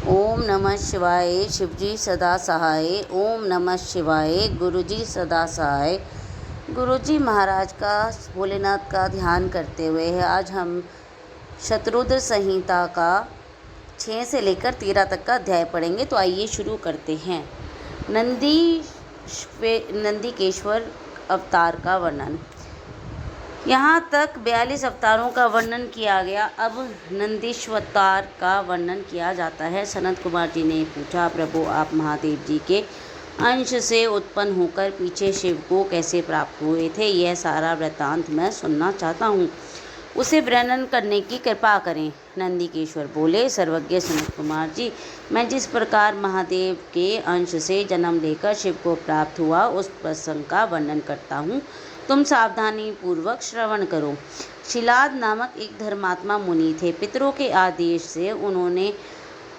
ओम नमः शिवाय। शिवजी सदा सहाय। ओम नमः शिवाय। गुरुजी सदा सहाय। गुरुजी महाराज का, भोलेनाथ का ध्यान करते हुए आज हम शतरुद्र संहिता का 6 से लेकर 13 तक का अध्याय पढ़ेंगे। तो आइए शुरू करते हैं। नंदीकेश्वर अवतार का वर्णन। यहाँ तक 42 अवतारों का वर्णन किया गया। अब नंदीश्वतार का वर्णन किया जाता है। सनत कुमार जी ने पूछा, प्रभु आप महादेव जी के अंश से उत्पन्न होकर पीछे शिव को कैसे प्राप्त हुए थे? यह सारा वृत्तांत मैं सुनना चाहता हूँ, उसे वर्णन करने की कृपा करें। नंदीकेश्वर बोले, सर्वज्ञ सनत कुमार जी, मैं जिस प्रकार महादेव के अंश से जन्म लेकर शिव को प्राप्त हुआ उस प्रसंग का वर्णन करता हूँ, तुम सावधानी पूर्वक श्रवण करो। शिलाद नामक एक धर्मात्मा मुनि थे। पितरों के आदेश से उन्होंने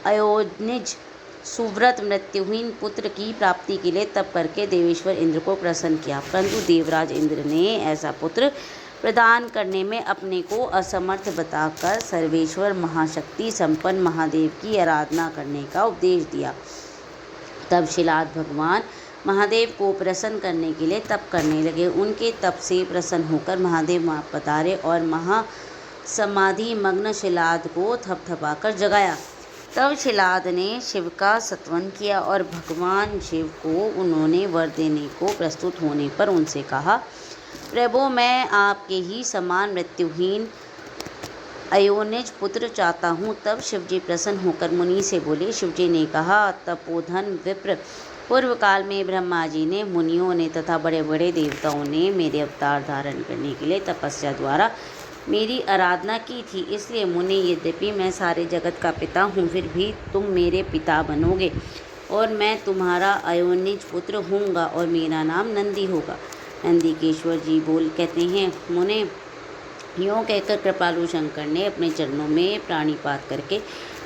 अयोनिज सुव्रत मृत्युहीन पुत्र की प्राप्ति के लिए तप करके देवेश्वर इंद्र को प्रसन्न किया, परंतु देवराज इंद्र ने ऐसा पुत्र प्रदान करने में अपने को असमर्थ बताकर सर्वेश्वर महाशक्ति संपन्न महादेव की आराधना करने का उपदेश दिया। तब शिलाद भगवान महादेव को प्रसन्न करने के लिए तप करने लगे। उनके तप से प्रसन्न होकर महादेव पधारे और महासमाधि मग्न शिलाद को थपथपाकर जगाया। तब शिलाद ने शिव का स्तवन किया और भगवान शिव को उन्होंने वर देने को प्रस्तुत होने पर उनसे कहा, प्रभु मैं आपके ही समान मृत्युहीन अयोनिज पुत्र चाहता हूँ। तब शिवजी प्रसन्न होकर मुनि से बोले। शिवजी ने कहा, तपोधन विप्र, पूर्व काल में ब्रह्मा जी ने, मुनियों ने तथा बड़े बड़े देवताओं ने मेरे अवतार धारण करने के लिए तपस्या द्वारा मेरी आराधना की थी। इसलिए मुनि, यद्यपि मैं सारे जगत का पिता हूँ, फिर भी तुम मेरे पिता बनोगे और मैं तुम्हारा अयोनिज पुत्र होऊंगा और मेरा नाम नंदी होगा। नंदीकेश्वर जी कहते हैं, मुने यूँ कहकर कृपालु शंकर ने अपने चरणों में प्राणिपात करके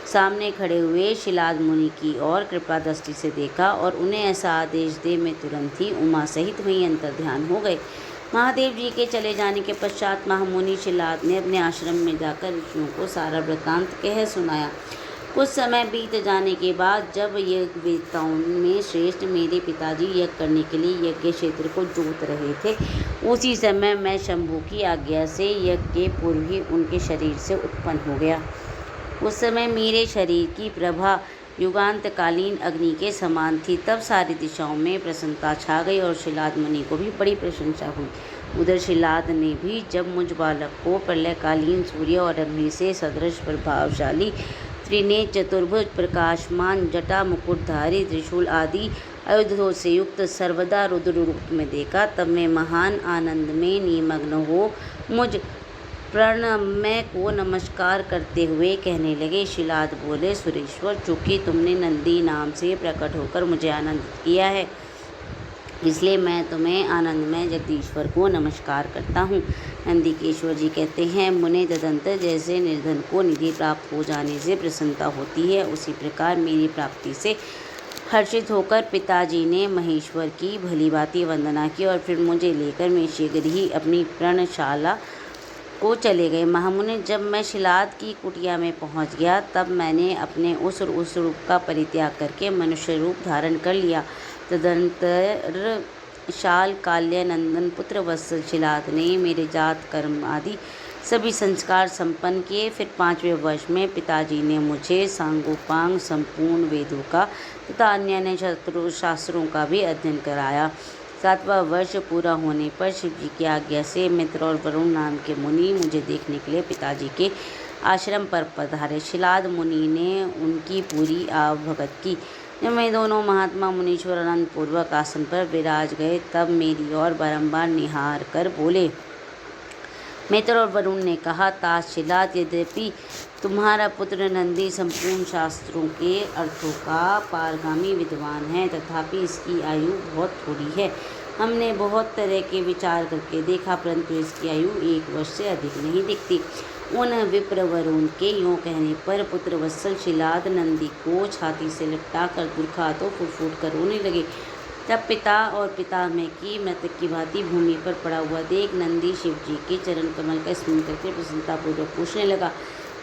सामने खड़े हुए शिलाद मुनि की ओर कृपा दृष्टि से देखा और उन्हें ऐसा आदेश दे मैं तुरंत ही उमा सहित वहीं अंतर्ध्यान हो गए। महादेव जी के चले जाने के पश्चात महामुनि शिलाद ने अपने आश्रम में जाकर ऋषियों को सारा वृत्तांत कह सुनाया। कुछ समय बीत जाने के बाद जब यज्ञवेत्ताओं में श्रेष्ठ मेरे पिताजी यज्ञ करने के लिए यज्ञ क्षेत्र को जोत रहे थे, उसी समय मैं शंभु की आज्ञा से यज्ञ के पूर्व ही उनके शरीर से उत्पन्न हो गया। उस समय मेरे शरीर की प्रभा युगांतकालीन अग्नि के समान थी। तब सारी दिशाओं में प्रसन्नता छा गई और शिलाद मुनि को भी बड़ी प्रशंसा हुई। उधर शिलाद ने भी जब मुझ बालक को प्रलयकालीन सूर्य और अग्नि से सदृश प्रभावशाली त्रिनेत्र चतुर्भुज प्रकाशमान जटा मुकुटधारी त्रिशूल आदि आयुधों से युक्त सर्वदा रुद्र रूप में देखा, तब मैं महान आनंद में निमग्न हो मुझ प्रणम्य को नमस्कार करते हुए कहने लगे। शिलाद बोले, सुरेश्वर, चूँकि तुमने नंदी नाम से प्रकट होकर मुझे आनंदित किया है, इसलिए मैं तुम्हें आनंदमय जगदीश्वर को नमस्कार करता हूँ। नंदीकेश्वर जी कहते हैं, मुने, तदंतर जैसे निर्धन को निधि प्राप्त हो जाने से प्रसन्नता होती है, उसी प्रकार मेरी प्राप्ति से हर्षित होकर पिताजी ने महेश्वर की भलीभांति वंदना की और फिर मुझे लेकर मैं शीघ्र ही अपनी पर्णशाला को चले गए। महामुनि, जब मैं शिलाद की कुटिया में पहुंच गया, तब मैंने अपने उस रूप का परित्याग करके मनुष्य रूप धारण कर लिया। तदंतर शाल काल्य नंदन पुत्र वत्सल शिलाद ने मेरे जात कर्म आदि सभी संस्कार संपन्न किए। फिर 5वें वर्ष में पिताजी ने मुझे सांगोपांग संपूर्ण वेदों का तथा अन्य शास्त्रों का भी अध्ययन कराया। 7वां वर्ष पूरा होने पर शिवजी की आज्ञा से मित्र और वरुण नाम के मुनि मुझे देखने के लिए पिताजी के आश्रम पर पधारे। शिलाद मुनि ने उनकी पूरी आवभगत की। जब मैं दोनों महात्मा मुनीश्वर आनंद पूर्वक आसन पर विराज गए, तब मेरी ओर बारंबार निहार कर बोले। मित्र और वरुण ने कहा, तात शिलाद, यद्यपि तुम्हारा पुत्र नंदी संपूर्ण शास्त्रों के अर्थों का पारगामी विद्वान है, तथापि इसकी आयु बहुत थोड़ी है। हमने बहुत तरह के विचार करके देखा, परंतु इसकी आयु 1 वर्ष से अधिक नहीं दिखती। उन विप्र वरुण के यूँ कहने पर पुत्र वत्सल शिलाद नंदी को छाती से लिपटा कर दुर्खातों फुट कर रोने लगे। तब पिता और पितामह की मृतक की भांति भूमि पर पड़ा हुआ देख नंदी शिवजी के चरण कमल का स्मरण करके प्रसन्नतापूर्वक पूछने लगा,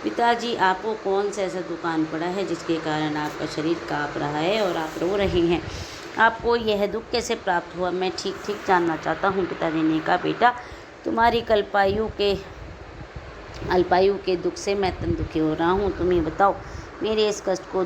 पिताजी, आपको कौन सा ऐसा दुकान पड़ा है जिसके कारण आपका शरीर काँप रहा है और आप रो रहे हैं? आपको यह दुख कैसे प्राप्त हुआ? मैं ठीक ठीक जानना चाहता हूँ। पिताजी ने कहा, बेटा, तुम्हारी अल्पायु के दुख से मैं अत्यंत दुखी हो रहा हूँ। तुम ही बताओ, मेरे इस कष्ट को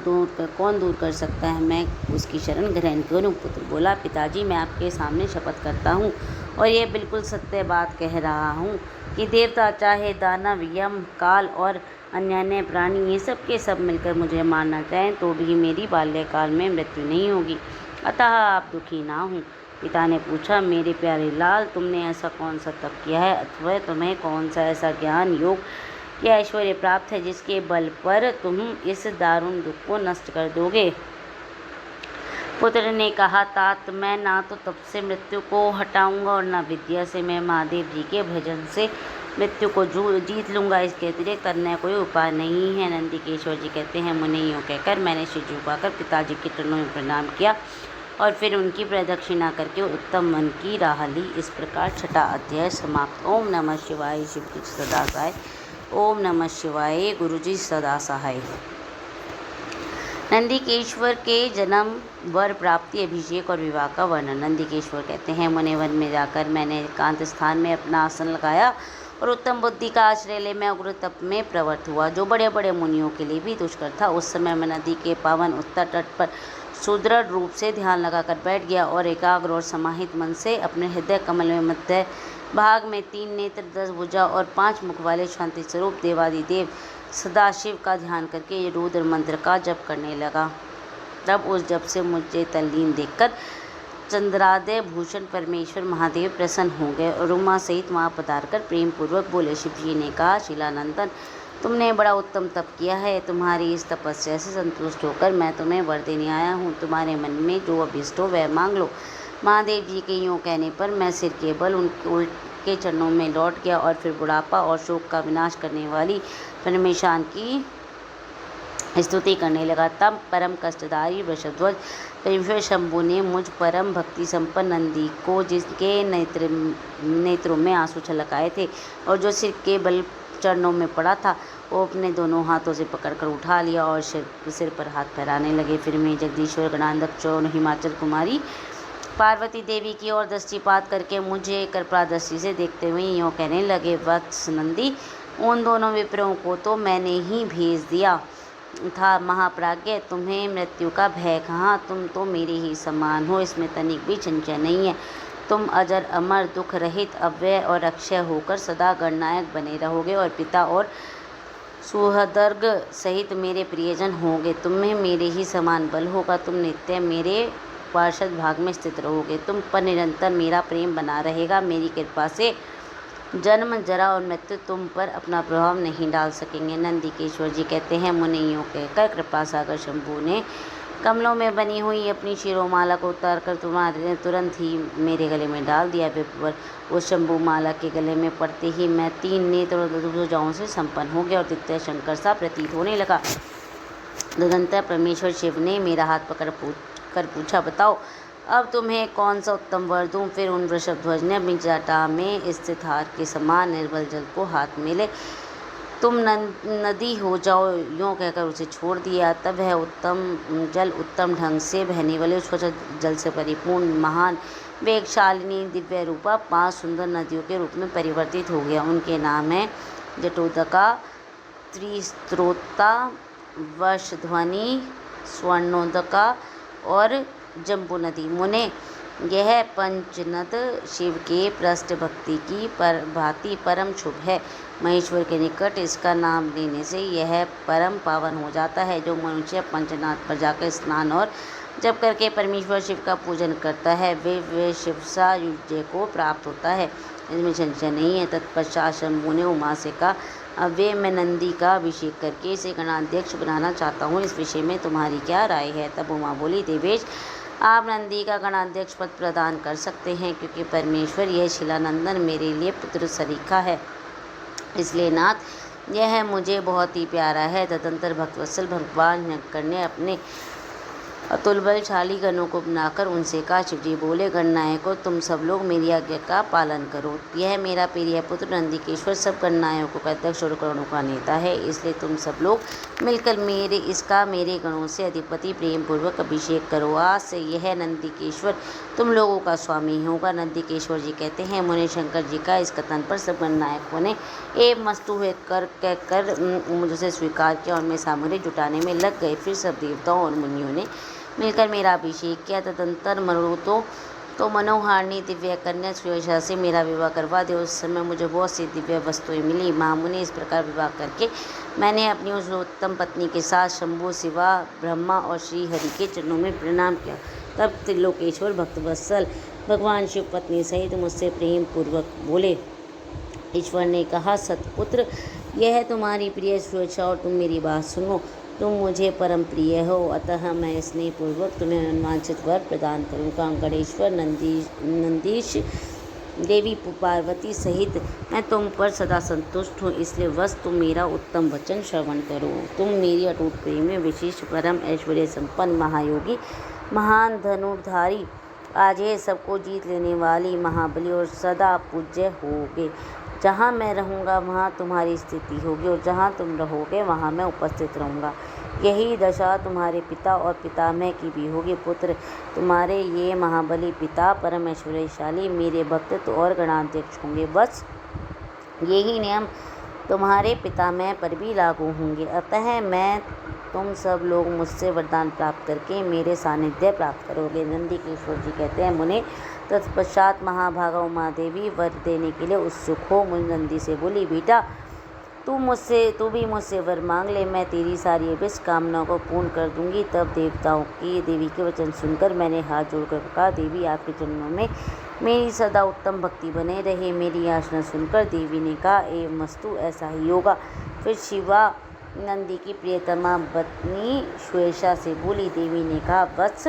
कौन दूर कर सकता है? मैं उसकी शरण ग्रहण करूँ? पुत्र बोला, पिताजी, मैं आपके सामने शपथ करता हूँ और यह बिल्कुल सत्य बात कह रहा हूँ कि देवता, चाहे दानव, यम, काल और अन्य प्राणी, ये सब के सब मिलकर मुझे मारना चाहें तो भी मेरी बाल्यकाल में मृत्यु नहीं होगी। अतः आप दुखी ना हों। पिता ने पूछा, मेरे प्यारे लाल, तुमने ऐसा कौन सा तप किया है अथवा तुम्हें कौन सा ऐसा ज्ञान, योग या ऐश्वर्य प्राप्त है जिसके बल पर तुम इस दारुण दुख को नष्ट कर दोगे? पुत्र ने कहा, तात, मैं ना तो तप से मृत्यु को हटाऊंगा और न विद्या से। मैं महादेव जी के भजन से मृत्यु को जीत लूंगा। इसके अतिरिक्त अन्य कोई उपाय नहीं है। नंदिकेश्वर जी कहते हैं, मुने यूँ कहकर मैंने सिर झुकाकर पिताजी के चरणों में प्रणाम किया और फिर उनकी प्रदक्षिणा करके उत्तम मन की राह ली। इस प्रकार छठा अध्याय समाप्त। ओम नमः शिवाय। शिव जी सदा सहाय। ओम नमः शिवाय। गुरु जी सदा सहाय। नंदिकेश्वर के जन्म, वर प्राप्ति, अभिषेक और विवाह का वर्णन। नंदिकेश्वर कहते हैं, मुने वन में जाकर मैंने एकांत स्थान में अपना आसन लगाया और उत्तम बुद्धि का आश्रय ले मैं उग्र तप में प्रवृत्त हुआ, जो बड़े बड़े मुनियों के लिए भी दुष्कर था। उस समय मैं नदी के पावन उत्तर तट पर सुदृढ़ रूप से ध्यान लगाकर बैठ गया और एकाग्र और समाहित मन से अपने हृदय कमल में मध्य भाग में 3 नेत्र, 10 भुजा और 5 मुख वाले शांति स्वरूप देवादिदेव सदाशिव का ध्यान करके ये रुद्र मंत्र का जप करने लगा। तब उस जप से मुझे तल्लीन देखकर चंद्रादय भूषण परमेश्वर महादेव प्रसन्न हो गए और उमा सहित वहाँ पधार कर प्रेम पूर्वक बोले। शिव जी ने कहा, शीलानंदन, तुमने बड़ा उत्तम तप किया है। तुम्हारी इस तपस्या से संतुष्ट होकर मैं तुम्हें वर देने आया हूँ। तुम्हारे मन में जो अभीष्ट हो वह मांग लो। महादेव जी के यूँ कहने पर मैं सिर के बल उनके चरणों में लौट गया और फिर बुढ़ापा और शोक का विनाश करने वाली परमेशान की स्तुति करने लगा। तब परम कष्टधारी वृषध्वज परमेश्वर शंभु ने मुझ परम भक्ति संपन्न नंदी को, जिसके नेत्रों में आंसू छलक आए थे और जो सिर के बल चरणों में पड़ा था, वो अपने दोनों हाथों से पकड़कर उठा लिया और सिर पर हाथ फहराने लगे। फिर मैं जगदीश्वर, गणाध्यक्ष और हिमाचल कुमारी पार्वती देवी की ओर दृष्टिपात करके मुझे कृपा दृष्टि से देखते हुए यूँ कहने लगे, वत्स नंदी, उन दोनों विप्रों को तो मैंने ही भेज दिया था। महाप्राज्ञ, तुम्हें मृत्यु का भय कहाँ? तुम तो मेरे ही समान हो, इसमें तनिक भी संशय नहीं है। तुम अजर, अमर, दुख रहित, अव्यय और अक्षय होकर सदा गणनायक बने रहोगे और पिता और सुहृदर्ग सहित मेरे प्रियजन होंगे। तुम्हें मेरे ही समान बल होगा। तुम नित्य मेरे पार्षद भाग में स्थित रहोगे। तुम पर निरंतर मेरा प्रेम बना रहेगा। मेरी कृपा से जन्म, जरा और मृत्यु तुम पर अपना प्रभाव नहीं डाल सकेंगे। नंदिकेश्वर जी कहते हैं, मुनि यूँ कहकर कृपा सागर शंभु ने कमलों में बनी हुई अपनी शिरोमाला को उतार कर तुरंत ही मेरे गले में डाल दिया। विप्रवर, उस शंभु माला के गले में पड़ते ही मैं 3 नेत्र और 2 भुजाओं से संपन्न हो गया और द्वितीय शंकर सा प्रतीत होने लगा। तदंतर परमेश्वर शिव ने मेरा हाथ पकड़ कर पूछा, बताओ अब तुम्हें कौन सा उत्तम वर दूँ? फिर उन वृषभध्वज ने अपनी जटा में स्थित हार के समान निर्बल जल को हाथ में ले तुम नदी हो जाओ यूँ कहकर उसे छोड़ दिया। तब वह उत्तम जल उत्तम ढंग से बहने वाले स्वच्छ जल से परिपूर्ण महान वेगशालिनी दिव्य रूपा 5 सुंदर नदियों के रूप में परिवर्तित हो गया। उनके नाम हैं जटोदका, त्रिस्त्रोता, वशध्वनि, स्वर्णोदका और जम्बू नदी। मुने, यह पंचनद शिव के पृष्ठ भक्ति की भांति परम शुभ है। महेश्वर के निकट इसका नाम लेने से यह परम पावन हो जाता है। जो मनुष्य पंचनाथ पर जाकर स्नान और जप करके परमेश्वर शिव का पूजन करता है, वे शिवसा युज्य को प्राप्त होता है, इसमें संशय नहीं है। तत्पश्चात शंभु ने उमा से कहा, अब वे मैं नंदी का अभिषेक करके इसे गणाध्यक्ष बनाना चाहता हूँ, इस विषय में तुम्हारी क्या राय है? तब उमा बोली, देवेश, आप नंदी का गणाध्यक्ष पद प्रदान कर सकते हैं, क्योंकि परमेश्वर यह शीलानंदन मेरे लिए पुत्र सरीखा है, इसलिए नाथ यह मुझे बहुत ही प्यारा है। तदंतर भक्तवत्सल भगवान शंकर ने अपने अतुल बलशाली गणों को बनाकर उनसे कहा। शिवजी बोले, गणनायकों, तुम सब लोग मेरी आज्ञा का पालन करो। यह मेरा प्रिय पुत्र नंदिकेश्वर सब गणनायकों का अध्यक्ष और गणों का नेता है, इसलिए तुम सब लोग मिलकर मेरे गणों से अधिपति प्रेम पूर्वक अभिषेक करो। आज से यह नंदिकेश्वर तुम लोगों का स्वामी होगा। नंदिकेश्वर जी कहते हैं, मुनि शंकर जी का इस कथन पर सब गणनायकों ने एवं मस्तु कहकर मुझसे स्वीकार किया और मैं सामग्री जुटाने में लग गए। फिर सब देवताओं और मुनियों ने मिलकर मेरा अभिषेक किया। तदंतर मरुतो तो मनोहारिणी दिव्य कन्या सुयशा से मेरा विवाह करवा दे। उस समय मुझे बहुत सी दिव्य वस्तुएं मिली। महामुनि, इस प्रकार विवाह करके मैंने अपनी उस उत्तम पत्नी के साथ शंभु, शिवा, ब्रह्मा और श्री हरि के चरणों में प्रणाम किया। तब त्रिलोकेश्वर भक्तवत्सल भगवान शिव पत्नी सहित मुझसे प्रेम पूर्वक बोले। ईश्वर ने कहा, सतपुत्र, यह तुम्हारी प्रिय सुयशा और तुम मेरी बात सुनो। तुम मुझे परम प्रिय हो, अतः मैं स्नेहपूर्वक तुम्हें अनुवांछित वर प्रदान करूँगा। गणेश्वर, नंदीश, देवी पार्वती सहित मैं तुम पर सदा संतुष्ट हूँ, इसलिए बस तुम मेरा उत्तम वचन श्रवण करो। तुम मेरी अटूट प्रेमी, विशिष्ट, परम ऐश्वर्य संपन्न, महायोगी, महान धनुर्धारी, आज ये सबको जीत लेने वाली महाबली और सदा पूज्य होगे। जहाँ मैं रहूँगा वहाँ तुम्हारी स्थिति होगी और जहाँ तुम रहोगे वहाँ मैं उपस्थित रहूँगा। यही दशा तुम्हारे पिता और पितामह की भी होगी। पुत्र, तुम्हारे ये महाबली पिता परम ऐश्वर्यशाली, मेरे भक्त और गणाध्यक्ष होंगे। बस यही नियम तुम्हारे पितामह पर भी लागू होंगे। अतः मैं तुम सब लोग मुझसे वरदान प्राप्त करके मेरे सानिध्य प्राप्त करोगे। नंदिकेश्वर जी कहते हैं, मुने, तत्पश्चात महाभागा उमा देवी वर देने के लिए उत्सुक हो। मुनि नंदी से बोली, बेटा, तू भी मुझसे वर मांग ले, मैं तेरी सारी अभिष्ट कामनाओं को पूर्ण कर दूंगी। तब देवी के वचन सुनकर मैंने हाथ जोड़कर कहा, देवी, आपके चरणों में मेरी सदा उत्तम भक्ति बने रहे। मेरी याचना सुनकर देवी ने कहा, एवं मस्तु, ऐसा ही होगा। फिर शिवा नंदी की प्रियतमा पत्नी सुयशा से बोली। देवी ने कहा, वत्स,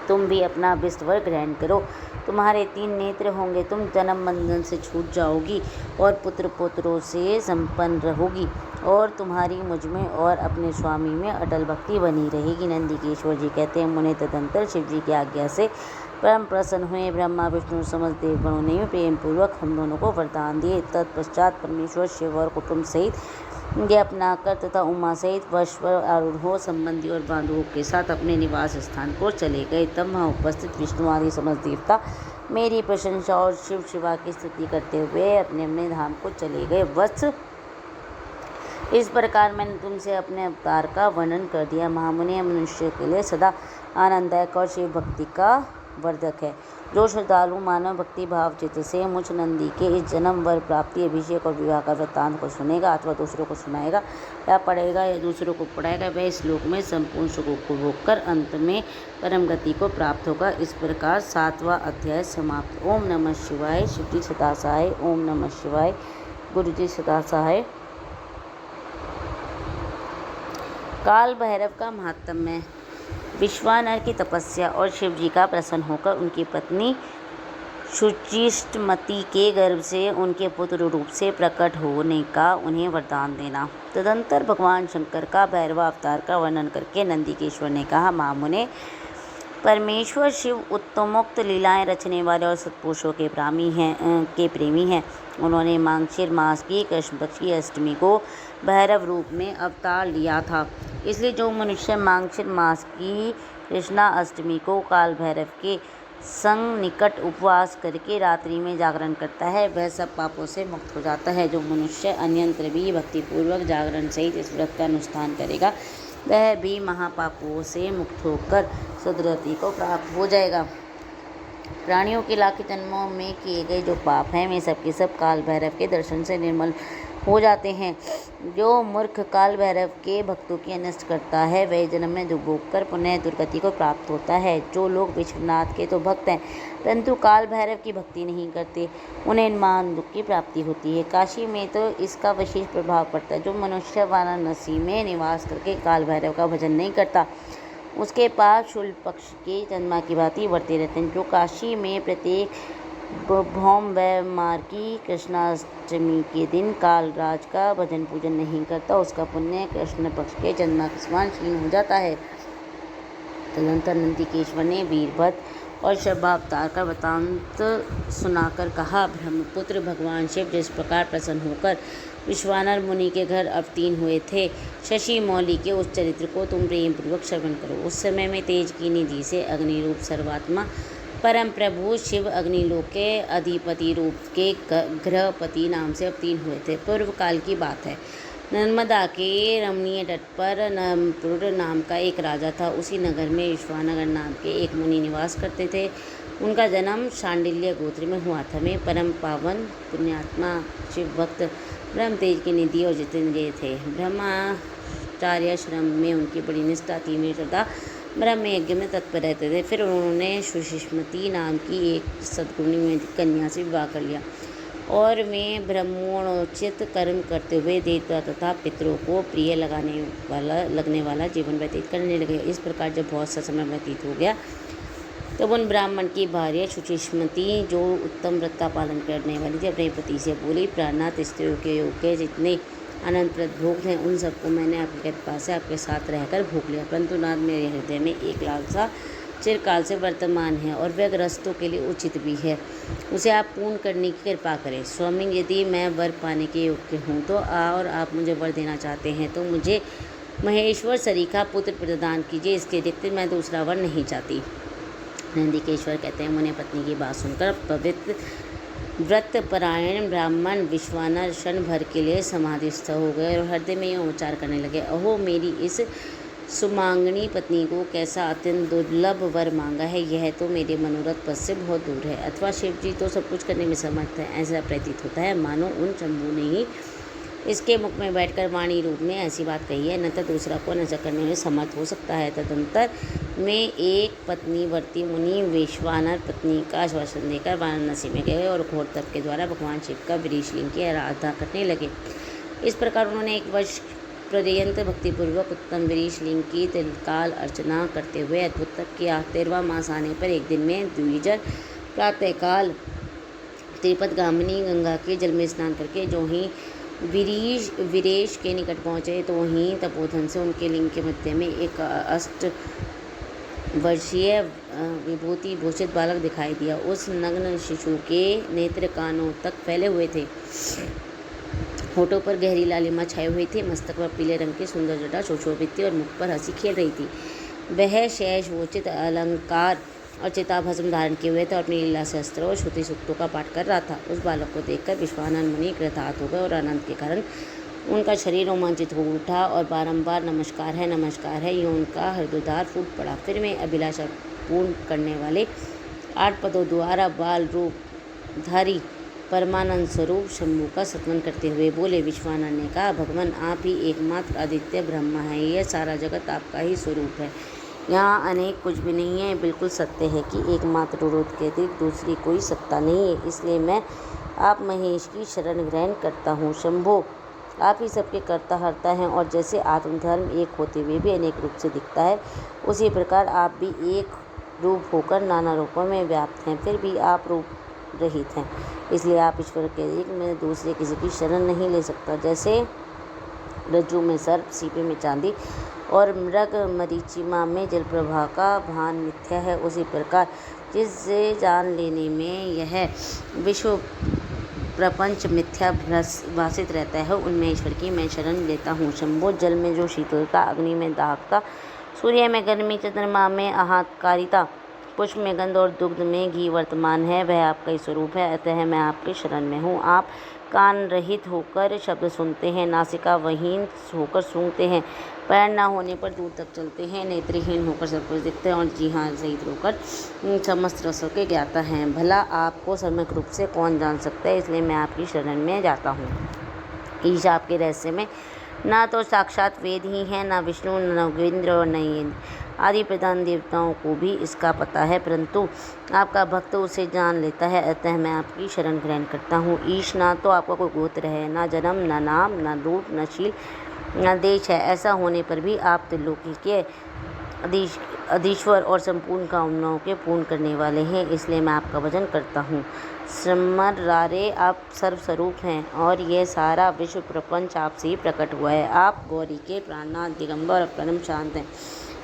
तुम भी अपना अभिष्ट वर ग्रहण करो। तुम्हारे 3 नेत्र होंगे, तुम जन्म बंधन से छूट जाओगी और पुत्र पुत्रों से संपन्न रहोगी और तुम्हारी मुझ में और अपने स्वामी में अटल भक्ति बनी रहेगी। नंदिकेश्वर जी कहते हैं, मुने, तदंतर शिव जी की आज्ञा से परम प्रसन्न हुए। ब्रह्मा, विष्णु, समस्त देवगणों ने प्रेम पूर्वक हम दोनों को वरदान दिए। तत्पश्चात परमेश्वर शिव और कुटुंब सहित यह अपनाकर तथा उमा सहित वश्वर आरूढ़ संबंधी और बांधवों के साथ अपने निवास स्थान को चले गए। तब वहाँ उपस्थित विष्णु आदि समस्त देवता मेरी प्रशंसा और शिव शिवा की स्तुति करते हुए अपने अपने धाम को चले गए। वत्स, इस प्रकार मैंने तुमसे अपने अवतार का वर्णन कर दिया। महामुनि मनुष्य के लिए सदा आनंददायक और शिव भक्ति का वर्धक है। जो श्रद्धालु मानव भक्ति भाव चित्त से मुझ नंदी के इस जन्म वर प्राप्ति, अभिषेक और विवाह का वृत्तांत को सुनेगा अथवा दूसरों को सुनाएगा या पढ़ेगा या दूसरों को पढ़ाएगा, वह इस लोक में संपूर्ण सुखों को भोग कर अंत में परम गति को प्राप्त होगा। इस प्रकार 7वां अध्याय समाप्त। ओम नमः शिवाय। शिवजी सदा सहाय। ओम नमः शिवाय। गुरु जी सदा सहाय। काल भैरव का महात्म्य। विश्वानर की तपस्या और शिव जी का प्रसन्न होकर उनकी पत्नी शुचिष्टमती के गर्भ से उनके पुत्र रूप से प्रकट होने का उन्हें वरदान देना। तदंतर भगवान शंकर का भैरव अवतार का वर्णन करके नंदिकेश्वर ने कहा, महामुने, परमेश्वर शिव उत्तमोक्त लीलाएं रचने वाले और सत्पुरुषों के प्रेमी हैं। उन्होंने मांगशीर मास की कृष्ण पक्ष की अष्टमी को भैरव रूप में अवतार लिया था। इसलिए जो मनुष्य मांगशीर मास की कृष्णा अष्टमी को काल भैरव के संग निकट उपवास करके रात्रि में जागरण करता है, वह सब पापों से मुक्त हो जाता है। जो मनुष्य अन्यंत्र भी भक्तिपूर्वक जागरण सहित इस व्रत का अनुष्ठान करेगा, वह भी महापापों से मुक्त होकर सद्गति को प्राप्त हो जाएगा। प्राणियों के लाख जन्मों में किए गए जो पाप हैं, वे सब के सब काल भैरव के दर्शन से निर्मल हो जाते हैं। जो मूर्ख काल भैरव के भक्तों की अनिष्ट करता है, वह जन्म में दुर्भोग कर पुनः दुर्गति को प्राप्त होता है। जो लोग विश्वनाथ के तो भक्त हैं, परंतु काल भैरव की भक्ति नहीं करते, उन्हें महान दुख की प्राप्ति होती है। काशी में तो इसका विशेष प्रभाव पड़ता है। जो मनुष्य वाराणसी में निवास करके काल भैरव का भजन नहीं करता, उसके पाप शुक्ल पक्ष के जन्मा की भांति बढ़ते रहते हैं। जो काशी में प्रत्येक भौम व मार्गी कृष्णाष्टमी के दिन कालराज का भजन पूजन नहीं करता, उसका पुण्य कृष्ण पक्ष के जन्मा के समान क्षीण हो जाता है। तदनंतर नंदिकेश्वर ने वीरभद्र और शर्वावतार का वृत्तांत सुनाकर कहा, ब्रह्मपुत्र भगवान शिव जिस प्रकार प्रसन्न होकर विश्वानर मुनि के घर अवतीर्ण हुए थे, शशि मौली के उस चरित्र को तुम प्रेम पूर्वक श्रवण करो। उस समय में तेज की निधि से अग्निरूप सर्वात्मा परम प्रभु शिव अग्निलोक के अधिपति रूप के ग्रहपति नाम से अवतीर्ण हुए थे। पूर्व काल की बात है। नर्मदा के रमणीय तट पर नमपुर नाम का एक राजा था। उसी नगर में विश्वानगर नाम के एक मुनि निवास करते थे। उनका जन्म शांडिल्य गोत्र में हुआ था। वे परम पावन पुण्यात्मा शिव भक्त ब्रह्म तेज की निधि और जितेंद्रिय थे। ब्रह्मचार्य श्रम में उनकी बड़ी निष्ठा थी। वे सदा ब्रह्म यज्ञ में तत्पर रहते थे। फिर उन्होंने सुषिष्मति नाम की एक सद्गुणी कन्या से विवाह कर लिया और वे ब्रह्मोचित कर्म करते हुए देवता तथा पितरों को प्रिय लगने वाला जीवन व्यतीत करने लगे। इस प्रकार जब बहुत सा समय व्यतीत हो गया तब उन ब्राह्मण की भार्या सुषिष्मति, जो उत्तम व्रत का पालन करने वाली थी, अपने पति से बोली, प्राणनाथ स्त्रियों के योग्य जितने आनंदप्रद भोग हैं उन सबको मैंने आपके कृपा से आपके साथ रहकर भोग लिया, परंतु नाथ मेरे हृदय में एक लालसा चिरकाल से वर्तमान है और वह गृहस्थों के लिए उचित भी है। उसे आप पूर्ण करने की कृपा करें। स्वामी, यदि मैं वर पाने के योग्य हूँ तो और आप मुझे वर देना चाहते हैं तो मुझे महेश्वर सरीखा पुत्र प्रदान कीजिए। इसके अतिरिक्त मैं दूसरा वर नहीं चाहती। नंदिकेश्वर कहते हैं, मुनि पत्नी की बात सुनकर पवित्र व्रतपरायण ब्राह्मण विश्वानर क्षण भर के लिए समाधिस्थ हो गए और हृदय में यह उच्चार करने लगे, अहो मेरी इस सुमांगनी पत्नी को कैसा अत्यंत दुर्लभ वर मांगा है। यह तो मेरे मनोरथ पद से बहुत दूर है। अथवा शिव जी तो सब कुछ करने में समर्थ है। ऐसा प्रतीत होता है मानो उन शंभू ने ही इसके मुख में बैठकर वाणी रूप में ऐसी बात कही है। न तो दूसरा को नशा करने में समर्थ हो सकता है। तदंतर में एक पत्नी वर्ती मुनि वैश्वानर पत्नी का आश्वासन देकर वाराणसी में गए और घोर तप के द्वारा भगवान शिव का विरीशलिंग की आराधना करने लगे। इस प्रकार उन्होंने 1 वर्ष पर्यंत भक्तिपूर्वक उत्तम विरीशलिंग की तिलकाल अर्चना करते हुए अद्भुत तप किया। 13वां मास आने पर एक दिन में द्विजर प्रातःकाल त्रिपदगामिनी गंगा के जल में स्नान करके जो ही विरेश के निकट पहुँचे तो वहीं तपोधन से उनके लिंग के मध्य में एक 8 वर्षीय विभूति भूषित बालक दिखाई दिया। उस नग्न शिशु के नेत्र कानों तक फैले हुए थे। होठों पर गहरी लालिमा छाई हुई थी। मस्तक पर पीले रंग की सुंदर जटा सुशोभित थी और मुख पर हंसी खेल रही थी। वह शेष वोचित अलंकार और चिताभस्म धारण किए हुए थे और अपनी लीला शस्त्रों और श्रुति सूक्तों का पाठ कर रहा था। उस बालक को देखकर विश्वानर मुनि कृतार्थ हो गए और आनंद के कारण उनका शरीर रोमांचित हो उठा और बारंबार नमस्कार है ये उनका हृदयद्वार फूट पड़ा। फिर मैं अभिलाषा पूर्ण करने वाले 8 पदों द्वारा बाल रूप धारी परमानंद स्वरूप शंभु का सत्वन करते हुए बोले। विश्वानर ने कहा, भगवान आप ही एकमात्र आदित्य ब्रह्मा है। यह सारा जगत आपका ही स्वरूप है। यहाँ अनेक कुछ भी नहीं है। बिल्कुल सत्य है कि एकमात्र रुद्र के अतिरिक्त दूसरी कोई सत्ता नहीं है। इसलिए मैं आप महेश की शरण ग्रहण करता हूँ। शंभो आप ही सबके कर्ता हर्ता हैं और जैसे आत्मधर्म एक होते हुए भी अनेक रूप से दिखता है, उसी प्रकार आप भी एक रूप होकर नाना रूपों में व्याप्त हैं, फिर भी आप रूप रहित हैं। इसलिए आप ईश्वर के अतिरिक्त मैं दूसरे किसी की शरण नहीं ले सकता। जैसे रज्जु में सर्प, सीपे में चांदी और मृग मरीचिमा में जल प्रवाह का भान मिथ्या है, उसी प्रकार जिससे जान लेने में यह विश्व प्रपंच मिथ्या भासित रहता है, उनमें ईश्वर की मैं शरण लेता हूँ। शंभो जल में जो शीतलता, अग्नि में दाहकता, सूर्य में गर्मी, चंद्रमा में आहतकारिता, पुष्प में गंध और दुग्ध में घी वर्तमान है, वह आपका ही स्वरूप है। अतः मैं आपके शरण में हूँ। आप कान रहित होकर शब्द सुनते हैं, नासिका वहीन होकर सूंघते हैं, पैर न होने पर दूर तक चलते हैं, नेत्रहीन होकर सब कुछ दिखते हैं और जी हाँ सहित होकर समस्त रसों के ज्ञाता हैं। भला आपको सम्यक रूप से कौन जान सकता है, इसलिए मैं आपकी शरण में जाता हूँ। ईश आपके रहस्य में ना तो साक्षात वेद ही है, ना विष्णु, न नगेंद्र और न इंद्र आदि प्रधान देवताओं को भी इसका पता है, परंतु आपका भक्त उसे जान लेता है। अतः मैं आपकी शरण ग्रहण करता हूँ। ईश ना तो आपका कोई गोत्र है, ना जन्म, ना नाम, ना रूप, न शील, न देश है। ऐसा होने पर भी आप त्रिलोकी के अधीश्वर और संपूर्ण कामनाओं के पूर्ण करने वाले हैं, इसलिए मैं आपका भजन करता हूँ। समर्रारे आप सर्वस्वरूप हैं और यह सारा विश्व प्रपंच आपसे ही प्रकट हुआ है। आप गौरी के प्राणनाथ, दिगंबर और परम शांत हैं।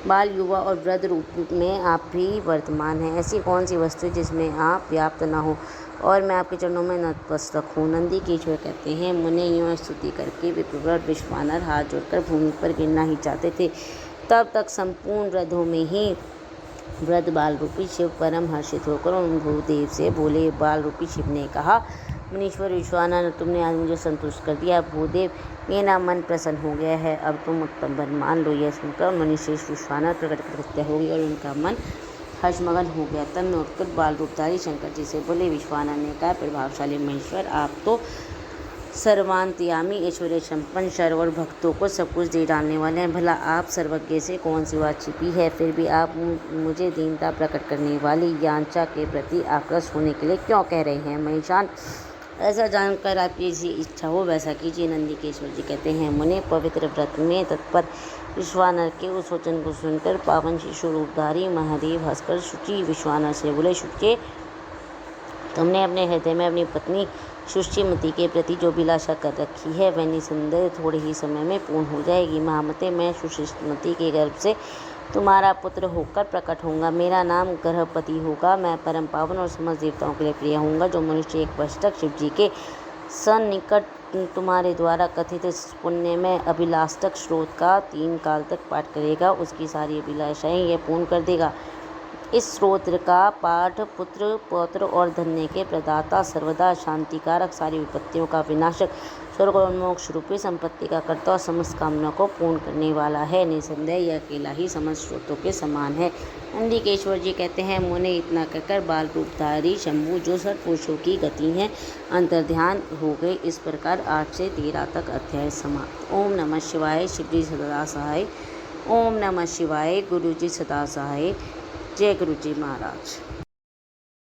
बाल, युवा और वृद्ध रूप में आप भी वर्तमान हैं। ऐसी कौन सी वस्तु है जिसमें आप व्याप्त न हो और मैं आपके चरणों में नतमस्तक हूँ। नंदी केशवर कहते हैं, मुने यूँ स्तुति करके विप्रवर विश्वानर हाथ जोड़कर भूमि पर गिरना ही चाहते थे। तब तक संपूर्ण वृद्धों में ही वृद्ध बाल रूपी शिव परम हर्षित होकर उन भूदेव से बोले। बाल रूपी शिव ने कहा, मुनीश्वर विश्वानर, तुमने आज मुझे संतुष्ट कर दिया। भूदेव, मेरा मन प्रसन्न हो गया है, अब तुम उत्तम वर मान लो। यह सुनकर मुनिश्रेष्ठ विश्वानर प्रकट कृत्य हो गई और उनका मन हर्षमगन हो गया। तब में उत्कट बाल रूपधारी शंकर जी से बोले। विश्वानर ने कहा, प्रभावशाली महेश्वर, आप तो सर्वांतयामी ऐश्वर्य संपन्न सर्व और भक्तों को सब कुछ दे डालने वाले हैं। भला आप सर्वज्ञ से कौन सी बात छिपी है? फिर भी आप मुझे दीनता प्रकट करने वाली याचना के प्रति आकृष्ट होने के लिए क्यों कह रहे हैं? महेशान, ऐसा जानकर आपकी जैसी इच्छा हो वैसा कीजिए। नंदीकेश्वर जी कहते हैं, मुने पवित्र व्रत में तत्पर विश्वानर के उस वचन को सुनकर पावन शिशु रूपधारी महादेव हंसकर शुचि विश्वानर से बोले। शुचे, तुमने अपने हृदय में अपनी पत्नी शुचिमती के प्रति जो अभिलाषा कर रखी है वह निसंदेह थोड़े ही समय में पूर्ण हो जाएगी। महामते, मैं शुचिमती के गर्भ से तुम्हारा पुत्र होकर प्रकट होऊंगा। मेरा नाम गर्भपति होगा। मैं परम पावन और समस्त देवताओं के लिए प्रिय होऊंगा। जो मनुष्य 1 वर्ष तक शिव जी के सन्निकट तुम्हारे द्वारा कथित पुण्य में अभिलाषक स्रोत का 3 काल तक पाठ करेगा, उसकी सारी अभिलाषाएं यह पूर्ण कर देगा। इस स्तोत्र का पाठ पुत्र, पौत्र और धन्य के प्रदाता, सर्वदा शांतिकारक, सारी विपत्तियों का विनाशक, स्वर्ग और मोक्ष रूपी संपत्ति का कर्ता और समस्त कामना को पूर्ण करने वाला है। निसंदेह यह अकेला ही समस्त स्रोतों के समान है। नंदीकेश्वर जी कहते हैं, मुने इतना कहकर बाल रूपधारी शंभु, जो सर्वपुरुषों की गति है, अंतर्ध्यान हो गए। इस प्रकार 8 से 13 तक अध्याय समाप्त। ओम नमः शिवाय। शिव जी सदा सहाय। ओम नमः शिवाय। गुरु जी सदा सहाय। जय गुरु जी महाराज।